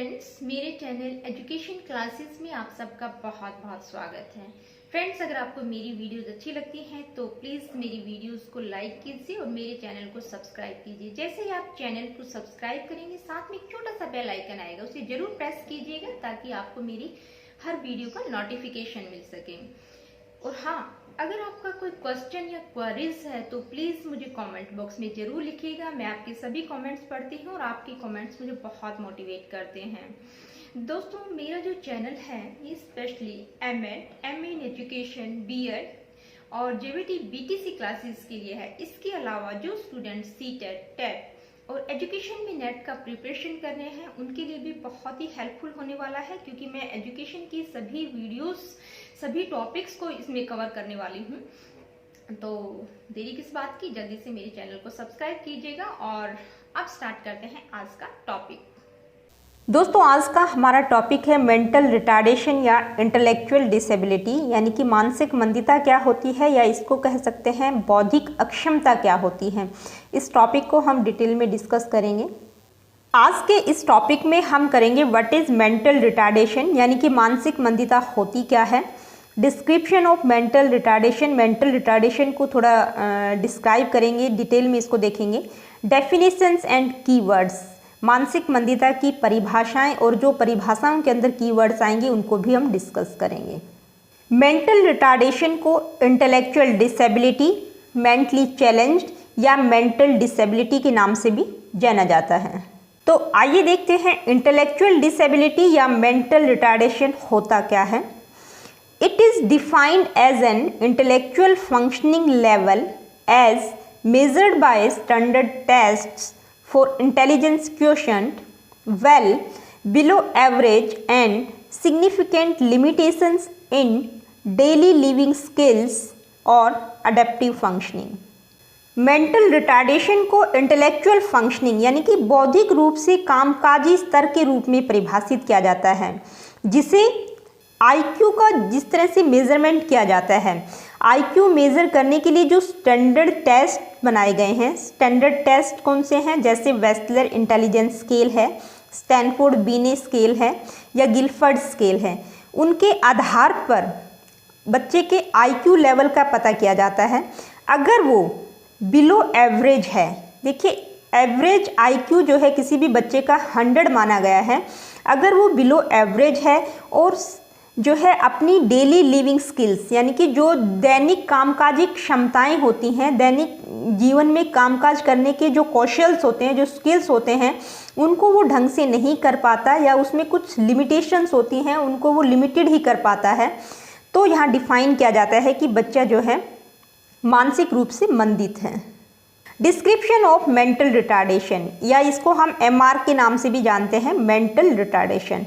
Friends, मेरे channel education classes में आप सबका बहुत बहुत स्वागत है। फ्रेंड्स, अगर आपको मेरी वीडियोस अच्छी लगती हैं तो प्लीज़ मेरी वीडियोस को लाइक कीजिए और मेरे चैनल को सब्सक्राइब कीजिए। जैसे ही आप चैनल को सब्सक्राइब करेंगे, साथ में एक छोटा सा बेल आइकन आएगा, उसे जरूर प्रेस कीजिएगा ताकि आपको मेरी हर वीडियो का नोटिफिकेशन मिल सके। और हाँ, अगर आपका कोई क्वेश्चन या क्वेरीज है तो प्लीज़ मुझे कमेंट बॉक्स में ज़रूर लिखिएगा। मैं आपके सभी कमेंट्स पढ़ती हूँ और आपके कमेंट्स मुझे बहुत मोटिवेट करते हैं। दोस्तों, मेरा जो चैनल है ये specially MEd, MA in education, BEd और जेबीटी बीटीसी क्लासेस के लिए है। इसके अलावा जो स्टूडेंट सीटेट, टेट और एजुकेशन में नेट का प्रिपरेशन कर रहे हैं उनके लिए भी बहुत ही हेल्पफुल होने वाला है, क्योंकि मैं एजुकेशन की सभी वीडियोस, सभी टॉपिक्स को इसमें कवर करने वाली हूँ। तो देरी किस बात की, जल्दी से मेरे चैनल को सब्सक्राइब कीजिएगा। और अब स्टार्ट करते हैं आज का टॉपिक। दोस्तों, आज का हमारा टॉपिक है मेंटल रिटार्डेशन या इंटेलेक्चुअल डिसेबिलिटी, यानी कि मानसिक मंदिता क्या होती है, या इसको कह सकते हैं बौद्धिक अक्षमता क्या होती है। इस टॉपिक को हम डिटेल में डिस्कस करेंगे। आज के इस टॉपिक में हम करेंगे व्हाट इज़ मेंटल रिटार्डेशन, यानी कि मानसिक मंदिता होती क्या है, डिस्क्रिप्शन ऑफ मेंटल रिटार्डेशन को थोड़ा डिस्क्राइब करेंगे, डिटेल में इसको देखेंगे, डेफिनेशंस एंड कीवर्ड्स, मानसिक मंदिता की परिभाषाएं और जो परिभाषाओं के अंदर कीवर्ड्स आएंगे उनको भी हम डिस्कस करेंगे। मेंटल रिटार्डेशन को इंटेलेक्चुअल डिसेबिलिटी, मेंटली चैलेंज्ड या मेंटल डिसेबिलिटी के नाम से भी जाना जाता है। तो आइए देखते हैं इंटेलेक्चुअल डिसेबिलिटी या मेंटल रिटार्डेशन होता क्या है। It is defined as an intellectual functioning level as measured by standard tests for intelligence quotient well below average and significant limitations in daily living skills or adaptive functioning. Mental retardation को intellectual functioning यानी कि बौद्धिक रूप से कामकाजी स्तर के रूप में परिभाषित किया जाता है, जिसे आईक्यू का जिस तरह से मेज़रमेंट किया जाता है। आईक्यू मेज़र करने के लिए जो स्टैंडर्ड टेस्ट बनाए गए हैं, स्टैंडर्ड टेस्ट कौन से हैं, जैसे वेस्लर इंटेलिजेंस स्केल है, स्टैनफोर्ड बीने स्केल है या गिलफर्ड स्केल है, उनके आधार पर बच्चे के आईक्यू लेवल का पता किया जाता है। अगर वो बिलो एवरेज है, देखिए एवरेज आईक्यू जो है किसी भी बच्चे का 100 माना गया है, अगर वो बिलो एवरेज है और जो है अपनी डेली लिविंग स्किल्स यानी कि जो दैनिक कामकाजी क्षमताएं होती हैं, दैनिक जीवन में कामकाज करने के जो कौशल्स होते हैं, जो स्किल्स होते हैं, उनको वो ढंग से नहीं कर पाता या उसमें कुछ लिमिटेशंस होती हैं, उनको वो लिमिटेड ही कर पाता है, तो यहाँ डिफाइन किया जाता है कि बच्चा जो है मानसिक रूप से मंदित है। डिस्क्रिप्शन ऑफ मेंटल रिटार्डेशन, या इसको हम एमआर के नाम से भी जानते हैं, mental retardation.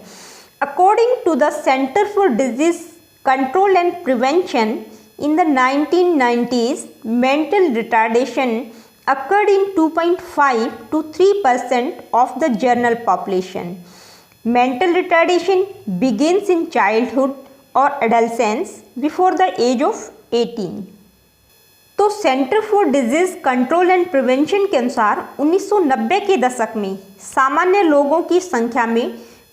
According to the Center for Disease Control and Prevention, in the 1990s, mental retardation occurred in 2.5 to 3% of the general population. Mental retardation begins in childhood or adolescence before the age of 18. तो centre for disease control and prevention के अनुसार 1990 के दशक में सामान्य लोगों की संख्या में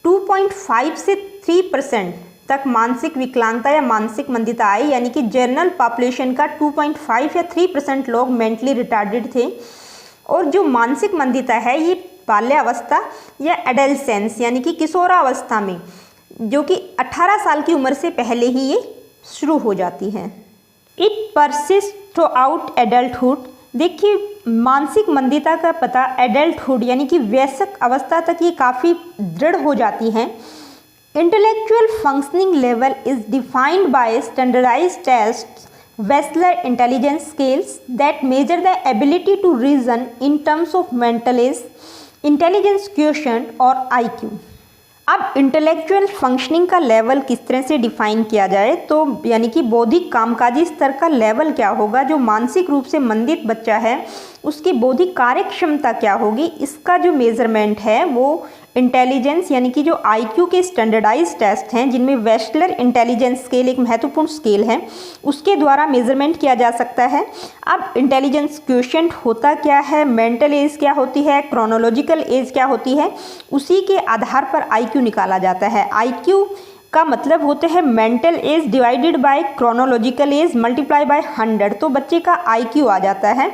2.5 से 3% तक मानसिक विकलांगता या मानसिक मंदिता आई, यानी कि जनरल पॉपुलेशन का 2.5 या 3% लोग मेंटली रिटार्डेड थे। और जो मानसिक मंदिता है ये बाल्यावस्था या एडोलेसेंस यानी कि किशोरावस्था में, जो कि 18 साल की उम्र से पहले ही ये शुरू हो जाती है। It persist through out adulthood, देखिए मानसिक मंदिता का पता एडल्टहुड यानी कि वयस्क अवस्था तक ये काफ़ी दृढ़ हो जाती है। Intellectual functioning level is defined by standardised tests, Wechsler intelligence scales that measure the ability to reason in terms of mental age, intelligence quotient और आईक्यू। अब इंटेलेक्चुअल फंक्शनिंग का लेवल किस तरह से डिफाइन किया जाए, तो यानी कि बौद्धिक कामकाजी स्तर का लेवल क्या होगा, जो मानसिक रूप से मंदित बच्चा है उसकी बौद्धिक कार्य क्षमता क्या होगी, इसका जो मेजरमेंट है वो इंटेलिजेंस यानी कि जो आईक्यू के स्टैंडर्डाइज टेस्ट हैं, जिनमें वेस्टलर इंटेलिजेंस स्केल एक महत्वपूर्ण स्केल है, उसके द्वारा मेजरमेंट किया जा सकता है। अब इंटेलिजेंस क्वोशिएंट होता क्या है, मेंटल एज क्या होती है, क्रोनोलॉजिकल एज क्या होती है, उसी के आधार पर आईक्यू निकाला जाता है। आईक्यू का मतलब होते हैं mental as divided by chronological S multiply by 100, तो बच्चे का आईक्यू आ जाता है।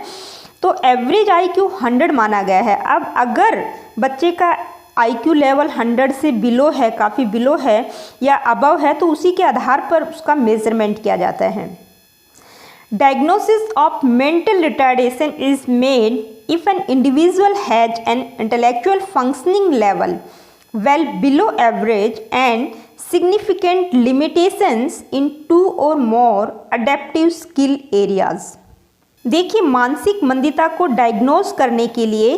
तो एवरेज आईक्यू 100 माना गया है। अब अगर बच्चे का आईक्यू लेवल 100 से बिलो है, काफ़ी बिलो है या अबव है, तो उसी के आधार पर उसका मेजरमेंट किया जाता है। Diagnosis of mental retardation is made if an individual has an intellectual functioning level well below average and significant limitations in 2 or more adaptive skill areas। देखिए, मानसिक मंदिता को डायग्नोज करने के लिए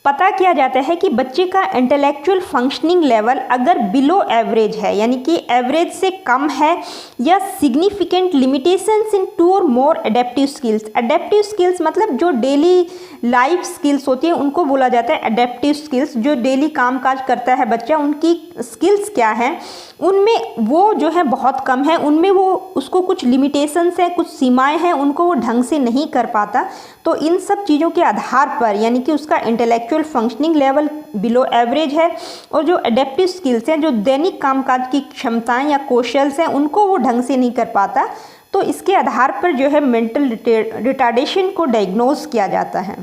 पता किया जाता है कि बच्चे का इंटेलेक्चुअल फंक्शनिंग लेवल अगर बिलो एवरेज है, यानी कि एवरेज से कम है, या सिग्निफिकेंट लिमिटेशंस इन 2 और मोर एडेप्टिव स्किल्स। एडेप्टिव स्किल्स मतलब जो डेली लाइफ स्किल्स होती है उनको बोला जाता है एडेप्टिव स्किल्स। जो डेली काम काज करता है बच्चा, उनकी स्किल्स क्या हैं, उनमें वो जो है बहुत कम है, उनमें वो उसको कुछ लिमिटेशंस हैं, कुछ सीमाएं हैं, उनको वो ढंग से नहीं कर पाता। तो इन सब चीज़ों के आधार पर, यानी कि उसका intellectual functioning level below average है, और जो एडेप्टिव स्किल्स हैं, जो दैनिक कामकाज की क्षमताएं या कौशल्स हैं, उनको वो ढंग से नहीं कर पाता, तो इसके आधार पर जो है मेंटल रिटार्डेशन को डायग्नोज किया जाता है।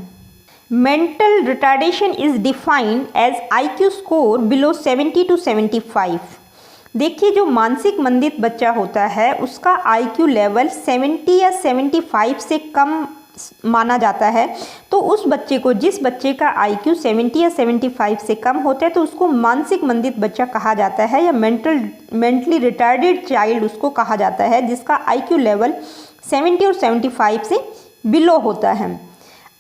Mental retardation is defined as IQ score below 70 to 75। देखिए, जो मानसिक मंदित बच्चा होता है उसका आईक्यू लेवल 70 या 75 से कम माना जाता है। तो उस बच्चे को, जिस बच्चे का आईक्यू 70 या 75 से कम होता है, तो उसको मानसिक मंदित बच्चा कहा जाता है, या मेंटली रिटार्डेड चाइल्ड उसको कहा जाता है, जिसका आईक्यू लेवल 70 और 75 से बिलो होता है।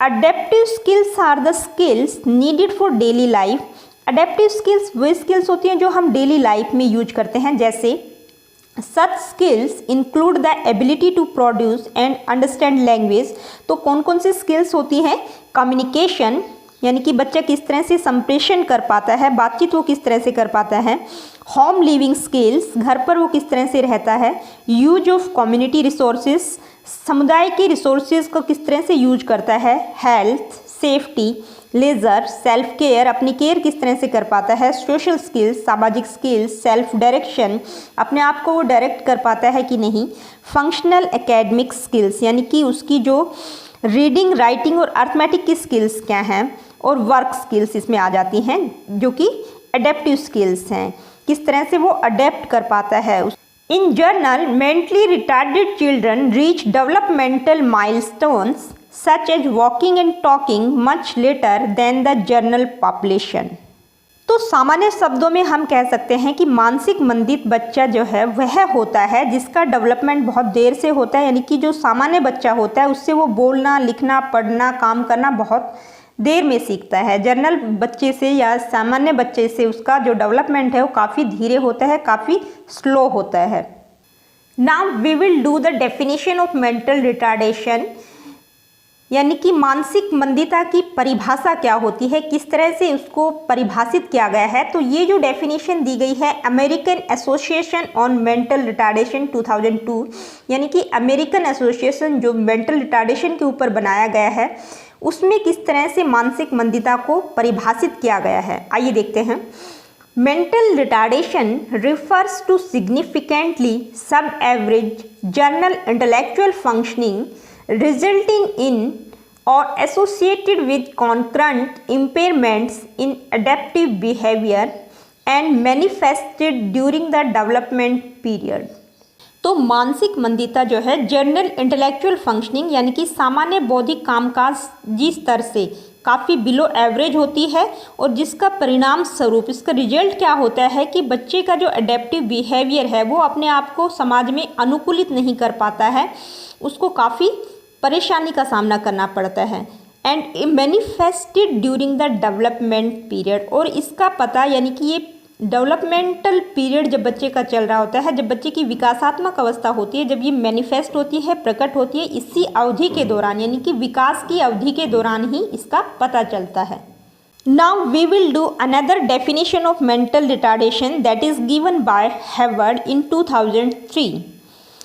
Adaptive skills are the skills needed for daily life. Adaptive skills वो स्किल्स होती हैं जो हम डेली लाइफ में यूज करते हैं, जैसे such skills include the ability to produce and understand language. तो कौन कौन सी स्किल्स होती हैं? कम्युनिकेशन, यानी कि बच्चा किस तरह से संप्रेषण कर पाता है, बातचीत वो किस तरह से कर पाता है। होम लिविंग स्किल्स, घर पर वो किस तरह से रहता है। यूज ऑफ कम्युनिटी रिसोर्सेज, समुदाय के रिसोर्सेज को किस तरह से यूज करता है। Health, safety, leisure, self care, अपनी केयर किस तरह से कर पाता है। सोशल स्किल्स, सामाजिक स्किल्स, सेल्फ डायरेक्शन, अपने आप को वो डायरेक्ट कर पाता है कि नहीं। फंक्शनल एकेडमिक स्किल्स, यानी कि उसकी जो रीडिंग, राइटिंग और अर्थमेटिक की स्किल्स क्या हैं। और वर्क स्किल्स इसमें आ जाती हैं, जो कि एडेप्टिव स्किल्स हैं, किस तरह से वो अडेप्ट कर पाता है। In general, mentally retarded children reach developmental milestones such as walking and talking much later than the general population। तो सामान्य शब्दों में हम कह सकते हैं कि मानसिक मंदित बच्चा जो है वह होता है जिसका डेवलपमेंट बहुत देर से होता है, यानी कि जो सामान्य बच्चा होता है उससे वो बोलना, लिखना, पढ़ना, काम करना बहुत देर में सीखता है। जनरल बच्चे से या सामान्य बच्चे से उसका जो डेवलपमेंट है वो काफ़ी धीरे होता है, काफ़ी स्लो होता है। Now we will do the definition of mental retardation, यानी कि मानसिक मंदिता की परिभाषा क्या होती है, किस तरह से उसको परिभाषित किया गया है। तो ये जो डेफिनेशन दी गई है American association on mental retardation 2002, यानी कि अमेरिकन एसोसिएशन जो मेंटल रिटार्डेशन के ऊपर बनाया गया है, उसमें किस तरह से मानसिक मंदिता को परिभाषित किया गया है, आइए देखते हैं। Mental retardation refers to significantly sub average general intellectual functioning resulting in or associated with concurrent impairments in adaptive behavior and manifested during the development period। तो मानसिक मंदिता जो है जनरल इंटेलेक्चुअल फंक्शनिंग, यानी कि सामान्य बौद्धिक कामकाजी स्तर से काफ़ी बिलो एवरेज होती है, और जिसका परिणाम स्वरूप, इसका रिजल्ट क्या होता है कि बच्चे का जो अडेप्टिव बिहेवियर है वो अपने आप को समाज में अनुकूलित नहीं कर पाता है, उसको काफ़ी परेशानी का सामना करना पड़ता है। And manifested during the development period, और इसका पता, यानी कि ये डेवलपमेंटल पीरियड जब बच्चे का चल रहा होता है, जब बच्चे की विकासात्मक अवस्था होती है, जब ये मैनिफेस्ट होती है, प्रकट होती है, इसी अवधि के दौरान, यानी कि विकास की अवधि के दौरान ही इसका पता चलता है। Now we will do another definition of mental retardation that is given by Harvard in 2003.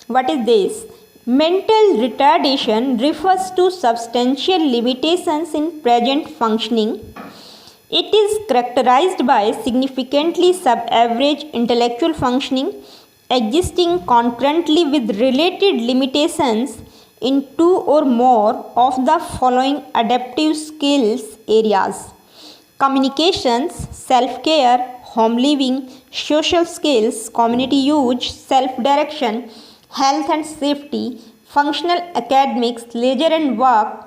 What is this? Mental retardation refers to substantial limitations in present functioning. It is characterized by significantly sub-average intellectual functioning existing concurrently with related limitations in two or more of the following adaptive skills areas: communications, self-care, home living, social skills, community use, self-direction, health and safety, functional academics, leisure and work.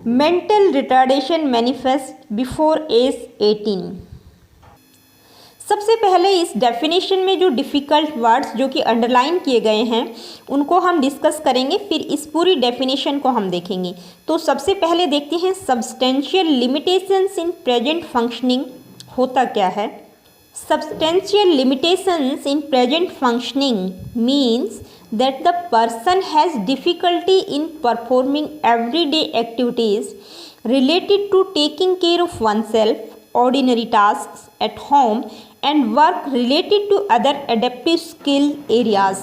Mental retardation manifests before age 18. सबसे पहले इस definition में जो difficult words जो कि underline किए गए हैं उनको हम डिस्कस करेंगे, फिर इस पूरी डेफिनेशन को हम देखेंगे। तो सबसे पहले देखते हैं substantial limitations in present functioning होता क्या है। Substantial limitations in present functioning means that the person has difficulty in performing everyday activities related to taking care of oneself, ordinary tasks at home, and work related to other adaptive skill areas.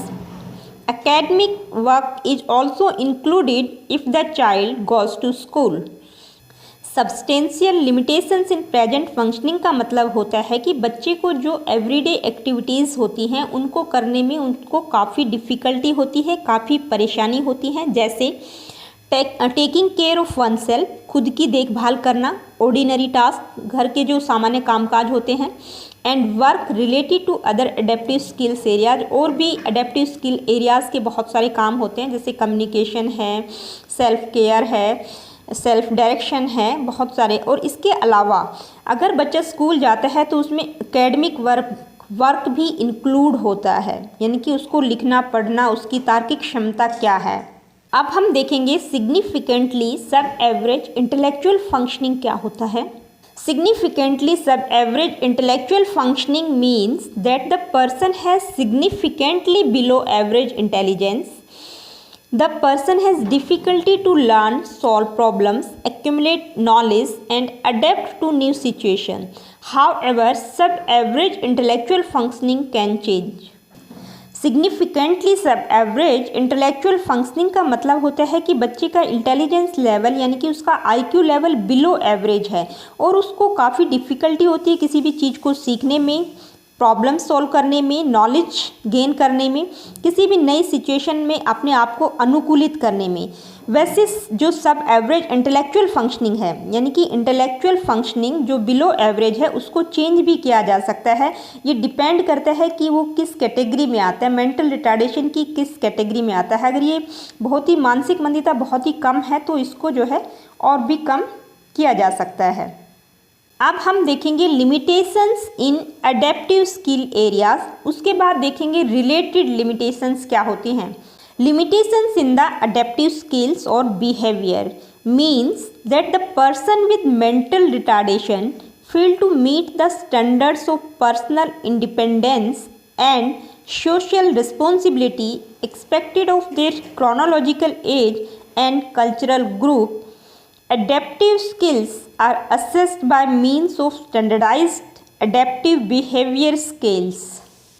Academic work is also included if the child goes to school. Substantial limitations in present functioning का मतलब होता है कि बच्चे को जो everyday activities होती हैं उनको करने में उनको काफ़ी डिफ़िकल्टी होती है, काफ़ी परेशानी होती है। जैसे taking care of one self, खुद की देखभाल करना, ऑर्डिनरी टास्क, घर के जो सामान्य कामकाज होते हैं, and work related to other adaptive skills areas, और भी एडेप्टिव स्किल एरियाज़ के बहुत सारे काम होते हैं जैसे कम्युनिकेशन है, सेल्फ केयर है, सेल्फ डायरेक्शन है, बहुत सारे। और इसके अलावा अगर बच्चा स्कूल जाता है तो उसमें एकेडमिक वर्क भी इंक्लूड होता है, यानी कि उसको लिखना पढ़ना, उसकी तार्किक क्षमता क्या है। अब हम देखेंगे significantly sub average intellectual functioning क्या होता है। Significantly sub average intellectual functioning means that the person has significantly below average intelligence. The person has difficulty to learn, solve problems, accumulate knowledge and adapt to new situation. However, sub-average intellectual functioning can change. Significantly sub average intellectual functioning का मतलब होता है कि बच्चे का intelligence level यानी कि उसका आईक्यू लेवल बिलो एवरेज है और उसको काफ़ी डिफ़िकल्टी होती है किसी भी चीज़ को सीखने में, प्रॉब्लम सॉल्व करने में, नॉलेज गेन करने में, किसी भी नई सिचुएशन में अपने आप को अनुकूलित करने में। वैसे जो सब एवरेज इंटेलेक्चुअल फंक्शनिंग है यानी कि इंटेलेक्चुअल फंक्शनिंग जो बिलो एवरेज है उसको चेंज भी किया जा सकता है। ये डिपेंड करता है कि वो किस कैटेगरी में आता है, मेंटल रिटार्डेशन की किस कैटेगरी में आता है। अगर ये बहुत ही मानसिक मंदिता बहुत ही कम है तो इसको जो है और भी कम किया जा सकता है। अब हम देखेंगे limitations in adaptive skill areas, उसके बाद देखेंगे रिलेटेड लिमिटेशंस क्या होती हैं। Limitations in the adaptive skills और behaviour means that the person with mental retardation fail to meet the standards of personal independence and social responsibility expected of their chronological age and cultural group. Adaptive skills are assessed by means of standardized adaptive behavior scales.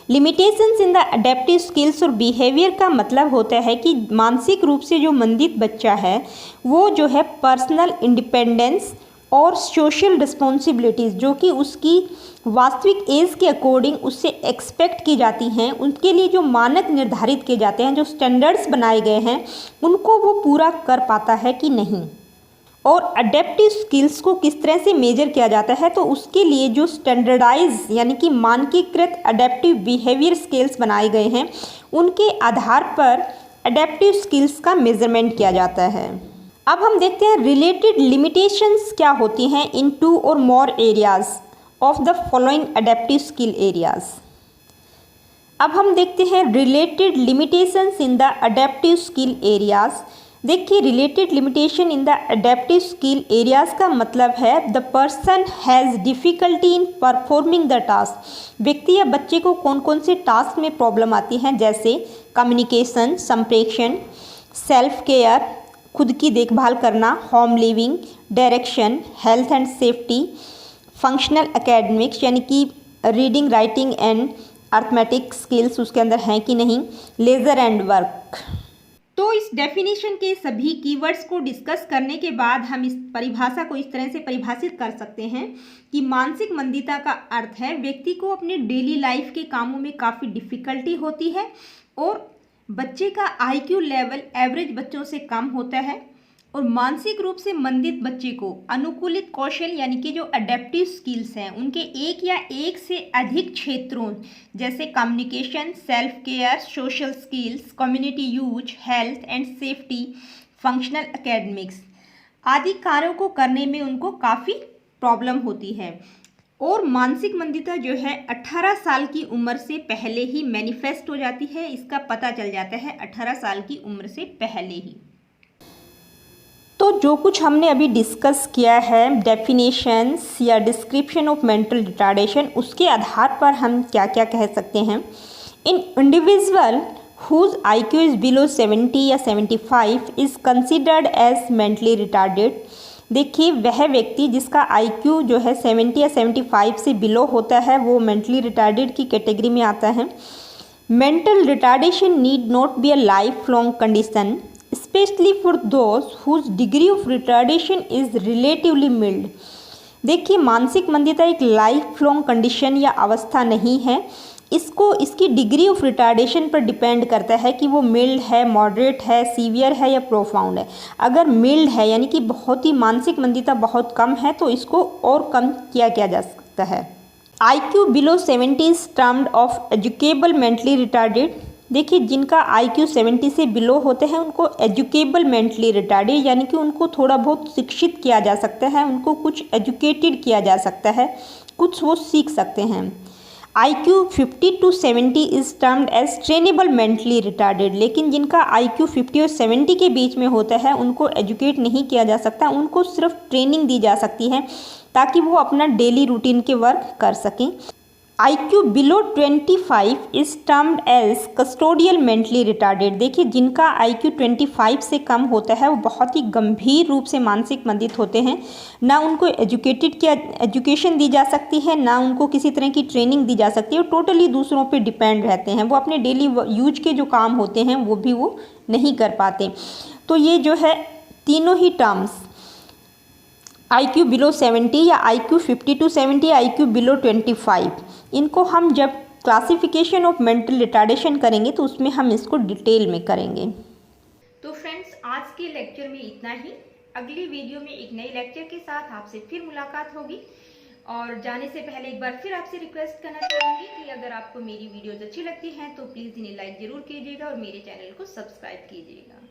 Limitations in the adaptive skills और behavior का मतलब होता है कि मानसिक रूप से जो मंदित बच्चा है वो जो है पर्सनल इंडिपेंडेंस और सोशल रिस्पॉन्सिबिलिटीज़ जो कि उसकी वास्तविक एज के अकॉर्डिंग उससे एक्सपेक्ट की जाती हैं, उनके लिए जो मानक निर्धारित किए जाते हैं, जो स्टैंडर्ड्स बनाए गए हैं, उनको वो पूरा कर पाता है कि नहीं। और अडेप्टिव स्किल्स को किस तरह से मेजर किया जाता है तो उसके लिए जो स्टैंडर्डाइज यानी कि मानकीकृत अडेप्टिव बिहेवियर स्किल्स बनाए गए हैं उनके आधार पर अडेप्टिव स्किल्स का मेजरमेंट किया जाता है। अब हम देखते हैं रिलेटेड लिमिटेशंस क्या होती हैं in two or more areas of the following adaptive skill areas. अब हम देखते हैं related limitations in the adaptive skill areas. देखिए related limitation in the adaptive skill areas का मतलब है the person has difficulty in performing the task. व्यक्ति या बच्चे को कौन कौन से टास्क में प्रॉब्लम आती हैं जैसे कम्युनिकेशन, संप्रेषण, सेल्फ केयर, खुद की देखभाल करना, home living, direction, health and safety, functional academics यानी कि reading writing and arithmetic skills उसके अंदर हैं कि नहीं, लेजर एंड वर्क। तो इस डेफिनेशन के सभी कीवर्ड्स को डिस्कस करने के बाद हम इस परिभाषा को इस तरह से परिभाषित कर सकते हैं कि मानसिक मंदिता का अर्थ है व्यक्ति को अपने डेली लाइफ के कामों में काफ़ी डिफ़िकल्टी होती है और बच्चे का आईक्यू लेवल एवरेज बच्चों से कम होता है और मानसिक रूप से मंदित बच्चे को अनुकूलित कौशल यानी कि जो अडेप्टिव स्किल्स हैं उनके एक या एक से अधिक क्षेत्रों जैसे communication, self care, social skills, community use, health and safety, functional academics आदि कार्यों को करने में उनको काफ़ी प्रॉब्लम होती है। और मानसिक मंदिता जो है 18 साल की उम्र से पहले ही मैनिफेस्ट हो जाती है, इसका पता चल जाता है 18 साल की उम्र से पहले ही। तो जो कुछ हमने अभी डिस्कस किया है डेफिनेशंस या डिस्क्रिप्शन ऑफ मेंटल रिटार्डेशन, उसके आधार पर हम क्या क्या कह सकते हैं। In individual whose IQ is below 70 या 75 is considered as mentally retarded. देखिए वह व्यक्ति जिसका IQ जो है 70 या 75 से बिलो होता है वो मेंटली रिटार्डेड की कैटेगरी में आता है। Mental retardation need not be a life long condition especially for those whose degree of retardation is relatively mild। देखिए मानसिक मंदिता एक लाइफ लॉन्ग कंडीशन या अवस्था नहीं है, इसकी डिग्री ऑफ रिटार्डेशन पर डिपेंड करता है कि वो मिल्ड है, मॉडरेट है, सीवियर है या प्रोफाउंड है। अगर मिल्ड है यानी कि बहुत ही मानसिक मंदिता बहुत कम है तो इसको और कम किया जा सकता है। IQ below 70 is termed of educable mentally retarded. देखिए जिनका IQ 70 से बिलो होते हैं उनको एजुकेबल मेंटली रिटार्डेड यानी कि उनको थोड़ा बहुत शिक्षित किया जा सकता है, उनको कुछ एजुकेटेड किया जा सकता है, कुछ वो सीख सकते हैं। IQ 50 to 70 is termed as trainable mentally retarded. लेकिन जिनका IQ 50 और 70 के बीच में होता है उनको एजुकेट नहीं किया जा सकता, उनको सिर्फ ट्रेनिंग दी जा सकती है ताकि वो अपना डेली रूटीन के वर्क कर सकें। IQ below 25 is termed as custodial mentally retarded. देखिए जिनका IQ 25 से कम होता है वो बहुत ही गंभीर रूप से मानसिक मंदित होते हैं, ना उनको एजुकेशन दी जा सकती है, ना उनको किसी तरह की ट्रेनिंग दी जा सकती है, और टोटली दूसरों पे डिपेंड रहते हैं। वो अपने डेली यूज के जो काम होते हैं वो भी वो नहीं कर पाते। तो ये जो है तीनों ही टर्म्स IQ बिलो 70 या IQ 50 to 70, IQ बिलो 25, इनको हम जब क्लासिफिकेशन ऑफ मेंटल रिटार्डेशन करेंगे तो उसमें हम इसको डिटेल में करेंगे। तो फ्रेंड्स आज के लेक्चर में इतना ही। अगली वीडियो में एक नए लेक्चर के साथ आपसे फिर मुलाकात होगी। और जाने से पहले एक बार फिर आपसे रिक्वेस्ट करना चाहूँगी कि अगर आपको मेरी वीडियोज अच्छी लगती हैं तो प्लीज़ इन्हें लाइक ज़रूर कीजिएगा और मेरे चैनल को सब्सक्राइब कीजिएगा।